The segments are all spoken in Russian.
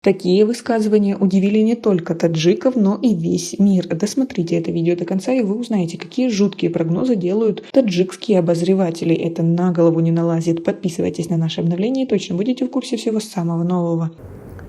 Такие высказывания удивили не только таджиков, но и весь мир. Досмотрите это видео до конца, и вы узнаете, какие жуткие прогнозы делают таджикские обозреватели. Это на голову не налазит. Подписывайтесь на наши обновления и точно будете в курсе всего самого нового.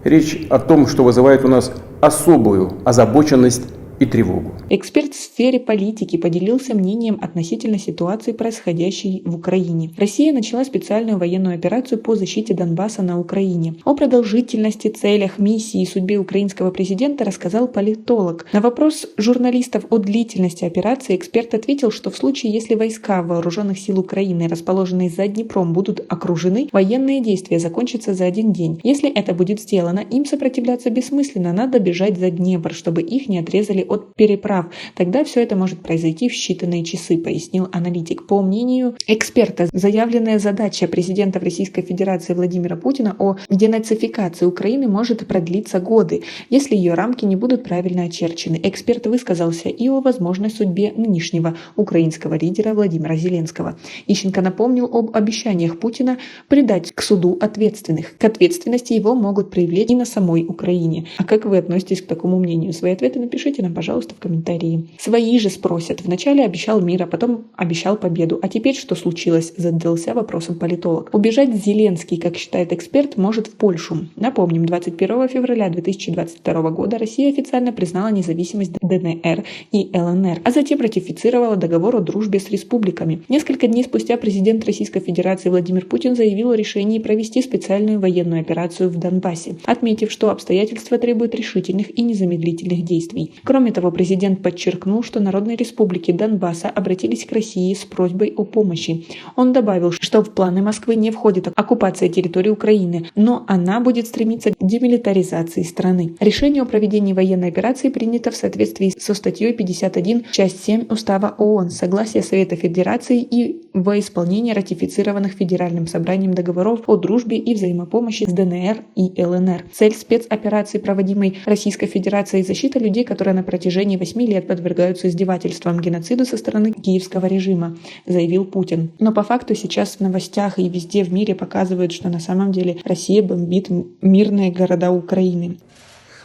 Речь о том, что вызывает у нас особую озабоченность и тревогу. Эксперт в сфере политики поделился мнением относительно ситуации, происходящей в Украине. Россия начала специальную военную операцию по защите Донбасса на Украине. О продолжительности, целях, миссии и судьбе украинского президента рассказал политолог. На вопрос журналистов о длительности операции эксперт ответил, что в случае, если войска вооруженных сил Украины, расположенные за Днепром, будут окружены, военные действия закончатся за один день. Если это будет сделано, им сопротивляться бессмысленно, надо бежать за Днепр, чтобы их не отрезали от переправ. Тогда все это может произойти в считанные часы, пояснил аналитик. По мнению эксперта, заявленная задача президента Российской Федерации Владимира Путина о денацификации Украины может продлиться годы, если ее рамки не будут правильно очерчены. Эксперт высказался и о возможной судьбе нынешнего украинского лидера Владимира Зеленского. Ищенко напомнил об обещаниях Путина предать к суду ответственных. К ответственности его могут привлечь и на самой Украине. А как вы относитесь к такому мнению? Свои ответы напишите нам, пожалуйста, в комментарии. Свои же спросят. Вначале обещал мир, а потом обещал победу. А теперь что случилось? Задался вопросом политолог. Убежать Зеленский, как считает эксперт, может в Польшу. Напомним, 21 февраля 2022 года Россия официально признала независимость ДНР и ЛНР, а затем ратифицировала договор о дружбе с республиками. Несколько дней спустя президент Российской Федерации Владимир Путин заявил о решении провести специальную военную операцию в Донбассе, отметив, что обстоятельства требуют решительных и незамедлительных действий. Кроме того, президент подчеркнул, что народные республики Донбасса обратились к России с просьбой о помощи. Он добавил, что в планы Москвы не входит оккупация территории Украины, но она будет стремиться к демилитаризации страны. Решение о проведении военной операции принято в соответствии со статьей 51, часть 7 Устава ООН, согласие Совета Федерации и во исполнение ратифицированных Федеральным собранием договоров о дружбе и взаимопомощи с ДНР и ЛНР. Цель спецоперации, проводимой Российской Федерацией, защита людей, которые на протяжении 8 лет подвергаются издевательствам, геноциду со стороны киевского режима, заявил Путин. Но по факту сейчас в новостях и везде в мире показывают, что на самом деле Россия бомбит мирные города Украины.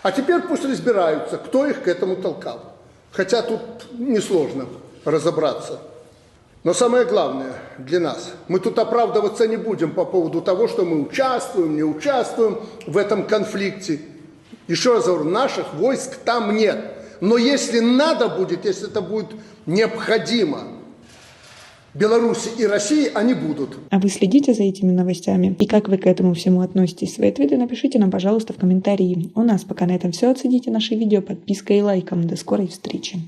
А теперь пусть разбираются, кто их к этому толкал. Хотя тут несложно разобраться. Но самое главное для нас, мы тут оправдываться не будем по поводу того, что мы участвуем, не участвуем в этом конфликте. Еще раз говорю, наших войск там нет. Но если надо будет, если это будет необходимо, Беларуси и России, они будут. А вы следите за этими новостями? И как вы к этому всему относитесь? Свои ответы напишите нам, пожалуйста, в комментарии. У нас пока на этом все. Оцените наши видео подпиской и лайком. До скорой встречи.